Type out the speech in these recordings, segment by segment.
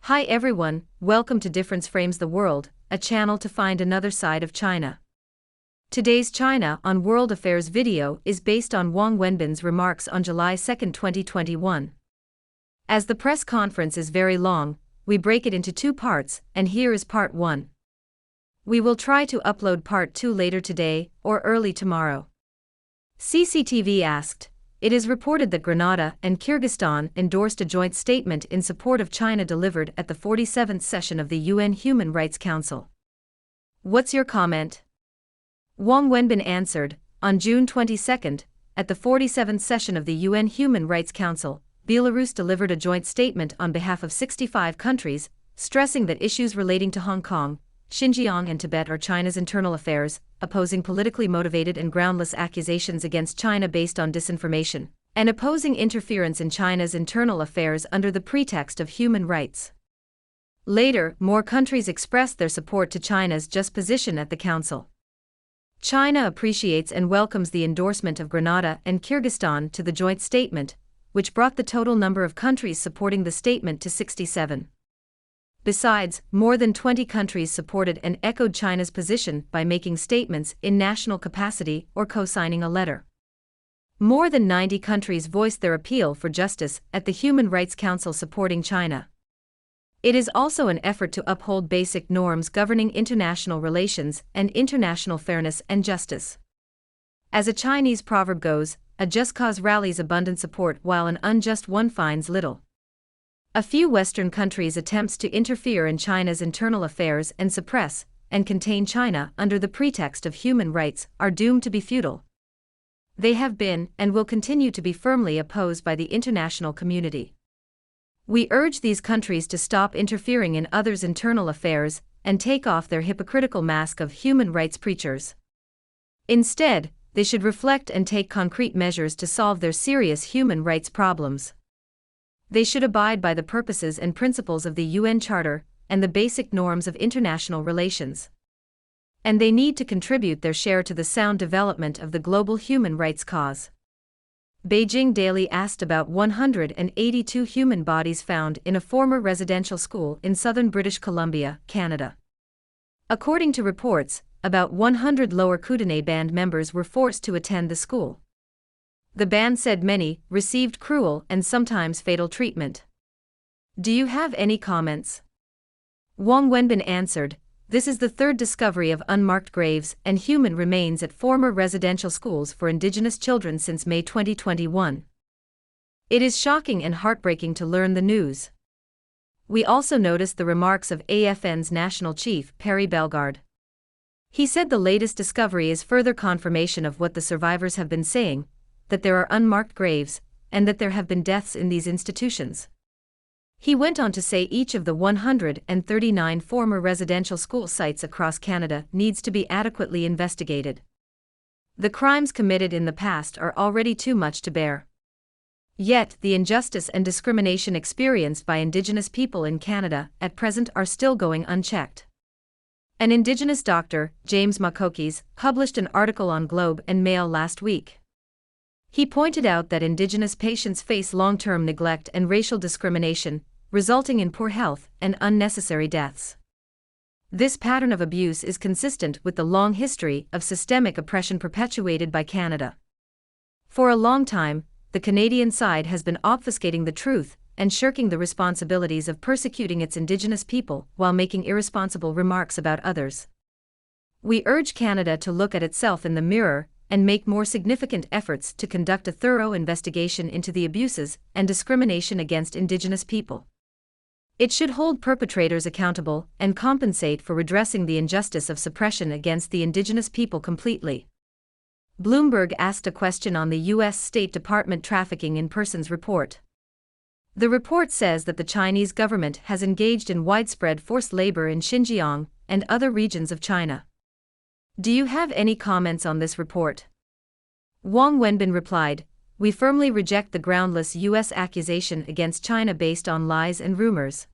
Hi everyone, welcome to Difference Frames the World, a channel to find another side of China. Today's China on World Affairs video is based on Wang Wenbin's remarks on July 2, 2021. As the press conference is very long, we break it into two parts, and here is part 1. We will try to upload part 2 later today or early tomorrow. CCTV asked, it is reported that Grenada and Kyrgyzstan endorsed a joint statement in support of China delivered at the 47th session of the UN Human Rights Council. What's your comment? Wang Wenbin answered, on June 22, at the 47th session of the UN Human Rights Council, Belarus delivered a joint statement on behalf of 65 countries, stressing that issues relating to Hong Kong, Xinjiang and Tibet are China's internal affairs, opposing politically motivated and groundless accusations against China based on disinformation, and opposing interference in China's internal affairs under the pretext of human rights. Later, more countries expressed their support to China's just position at the Council. China appreciates and welcomes the endorsement of Grenada and Kyrgyzstan to the joint statement, which brought the total number of countries supporting the statement to 67. Besides, more than 20 countries supported and echoed China's position by making statements in national capacity or co-signing a letter. More than 90 countries voiced their appeal for justice at the Human Rights Council supporting China. It is also an effort to uphold basic norms governing international relations and international fairness and justice. As a Chinese proverb goes, a just cause rallies abundant support while an unjust one finds little. A few Western countries' attempts to interfere in China's internal affairs and suppress and contain China under the pretext of human rights are doomed to be futile. They have been and will continue to be firmly opposed by the international community. We urge these countries to stop interfering in others' internal affairs and take off their hypocritical mask of human rights preachers. Instead, they should reflect and take concrete measures to solve their serious human rights problems. They should abide by the purposes and principles of the UN Charter and the basic norms of international relations. And they need to contribute their share to the sound development of the global human rights cause. Beijing Daily asked about 182 human bodies found in a former residential school in southern British Columbia, Canada. According to reports, about 100 Lower Kootenay Band members were forced to attend the school. The band said many received cruel and sometimes fatal treatment. Do you have any comments? Wang Wenbin answered, this is the third discovery of unmarked graves and human remains at former residential schools for indigenous children since May 2021. It is shocking and heartbreaking to learn the news. We also noticed the remarks of AFN's national chief, Perry Bellegarde. He said the latest discovery is further confirmation of what the survivors have been saying, that there are unmarked graves, and that there have been deaths in these institutions. He went on to say each of the 139 former residential school sites across Canada needs to be adequately investigated. The crimes committed in the past are already too much to bear. Yet, the injustice and discrimination experienced by Indigenous people in Canada at present are still going unchecked. An Indigenous doctor, James Makokis, published an article on Globe and Mail last week. He pointed out that Indigenous patients face long-term neglect and racial discrimination, resulting in poor health and unnecessary deaths. This pattern of abuse is consistent with the long history of systemic oppression perpetuated by Canada. For a long time, the Canadian side has been obfuscating the truth and shirking the responsibilities of persecuting its Indigenous people while making irresponsible remarks about others. We urge Canada to look at itself in the mirror and make more significant efforts to conduct a thorough investigation into the abuses and discrimination against Indigenous people. It should hold perpetrators accountable and compensate for redressing the injustice of suppression against the Indigenous people completely. Bloomberg asked a question on the U.S. State Department Trafficking in Persons report. The report says that the Chinese government has engaged in widespread forced labor in Xinjiang and other regions of China. Do you have any comments on this report? Wang Wenbin replied, we firmly reject the groundless U.S. accusation against China based on lies and rumors.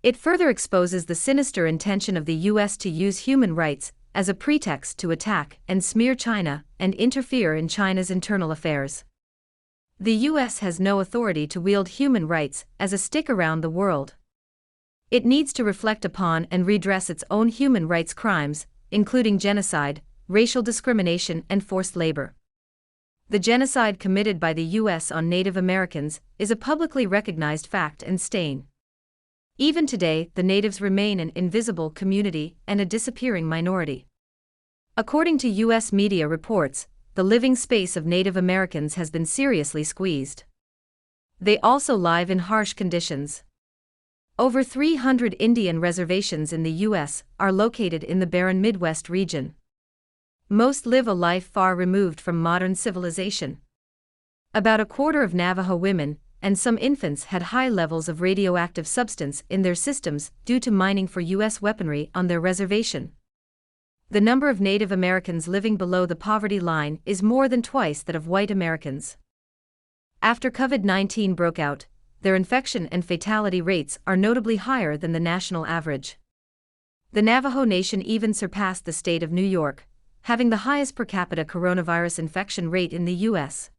It further exposes the sinister intention of the U.S. to use human rights as a pretext to attack and smear China and interfere in China's internal affairs. The U.S. has no authority to wield human rights as a stick around the world. It needs to reflect upon and redress its own human rights crimes, including genocide, racial discrimination, and forced labor. The genocide committed by the U.S. on Native Americans is a publicly recognized fact and stain. Even today, the natives remain an invisible community and a disappearing minority. According to U.S. media reports, the living space of Native Americans has been seriously squeezed. They also live in harsh conditions. Over 300 Indian reservations in the U.S. are located in the barren Midwest region. Most live a life far removed from modern civilization. About a quarter of Navajo women and some infants had high levels of radioactive substance in their systems due to mining for U.S. weaponry on their reservation. The number of Native Americans living below the poverty line is more than twice that of white Americans. After COVID-19 broke out, their infection and fatality rates are notably higher than the national average. The Navajo Nation even surpassed the state of New York, having the highest per capita coronavirus infection rate in the U.S.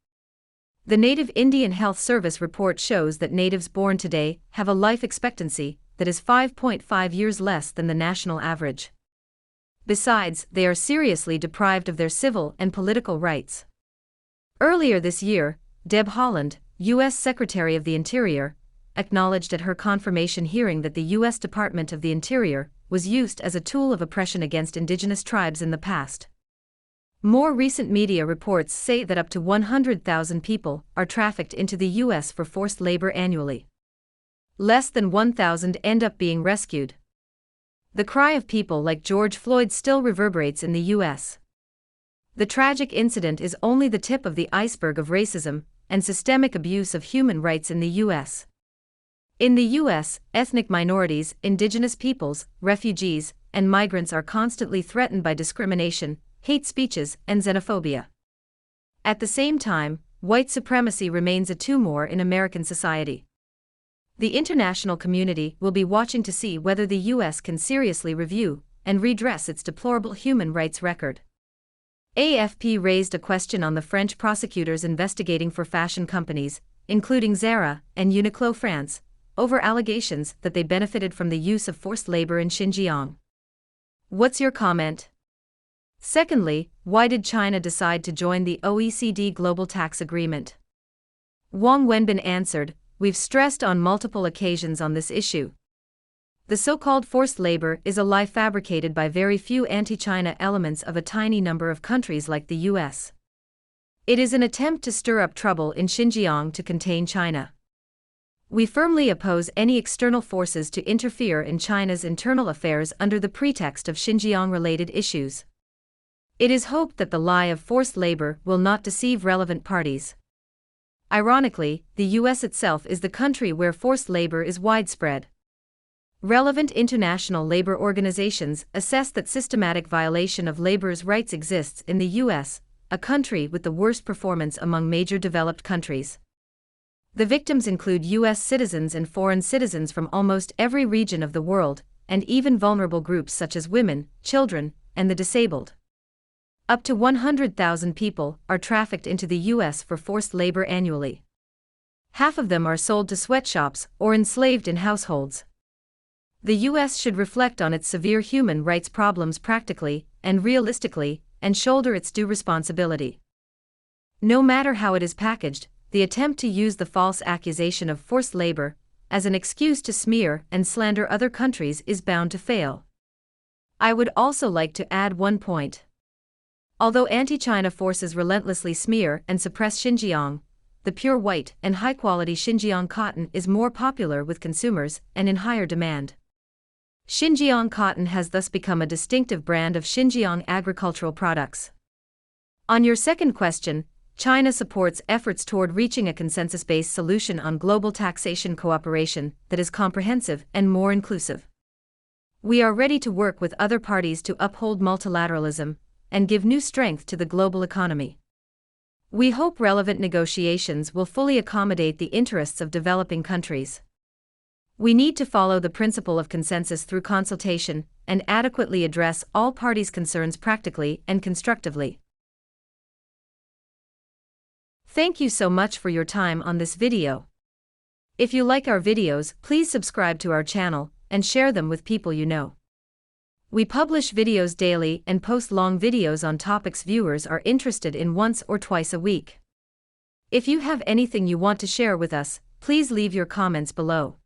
The Native Indian Health Service report shows that natives born today have a life expectancy that is 5.5 years less than the national average. Besides, they are seriously deprived of their civil and political rights. Earlier this year, Deb Haaland, U.S. Secretary of the Interior, acknowledged at her confirmation hearing that the U.S. Department of the Interior was used as a tool of oppression against indigenous tribes in the past. More recent media reports say that up to 100,000 people are trafficked into the U.S. for forced labor annually. Less than 1,000 end up being rescued. The cry of people like George Floyd still reverberates in the U.S. The tragic incident is only the tip of the iceberg of racism and systemic abuse of human rights in the U.S. In the U.S., ethnic minorities, indigenous peoples, refugees, and migrants are constantly threatened by discrimination, hate speeches, and xenophobia. At the same time, white supremacy remains a tumor in American society. The international community will be watching to see whether the U.S. can seriously review and redress its deplorable human rights record. AFP raised a question on the French prosecutors investigating for fashion companies, including Zara and Uniqlo France, over allegations that they benefited from the use of forced labor in Xinjiang. What's your comment? Secondly, why did China decide to join the OECD Global Tax Agreement? Wang Wenbin answered, "We've stressed on multiple occasions on this issue. The so-called forced labor is a lie fabricated by very few anti-China elements of a tiny number of countries like the U.S. It is an attempt to stir up trouble in Xinjiang to contain China. We firmly oppose any external forces to interfere in China's internal affairs under the pretext of Xinjiang-related issues. It is hoped that the lie of forced labor will not deceive relevant parties." Ironically, the U.S. itself is the country where forced labor is widespread. Relevant international labor organizations assess that systematic violation of laborers' rights exists in the U.S., a country with the worst performance among major developed countries. The victims include U.S. citizens and foreign citizens from almost every region of the world, and even vulnerable groups such as women, children, and the disabled. Up to 100,000 people are trafficked into the U.S. for forced labor annually. Half of them are sold to sweatshops or enslaved in households. The U.S. should reflect on its severe human rights problems practically and realistically, and shoulder its due responsibility. No matter how it is packaged, the attempt to use the false accusation of forced labor as an excuse to smear and slander other countries is bound to fail. I would also like to add one point. Although anti-China forces relentlessly smear and suppress Xinjiang, the pure white and high-quality Xinjiang cotton is more popular with consumers and in higher demand. Xinjiang cotton has thus become a distinctive brand of Xinjiang agricultural products. On your second question, China supports efforts toward reaching a consensus-based solution on global taxation cooperation that is comprehensive and more inclusive. We are ready to work with other parties to uphold multilateralism and give new strength to the global economy. We hope relevant negotiations will fully accommodate the interests of developing countries. We need to follow the principle of consensus through consultation and adequately address all parties' concerns practically and constructively. Thank you so much for your time on this video. If you like our videos, please subscribe to our channel and share them with people you know. We publish videos daily and post long videos on topics viewers are interested in once or twice a week. If you have anything you want to share with us, please leave your comments below.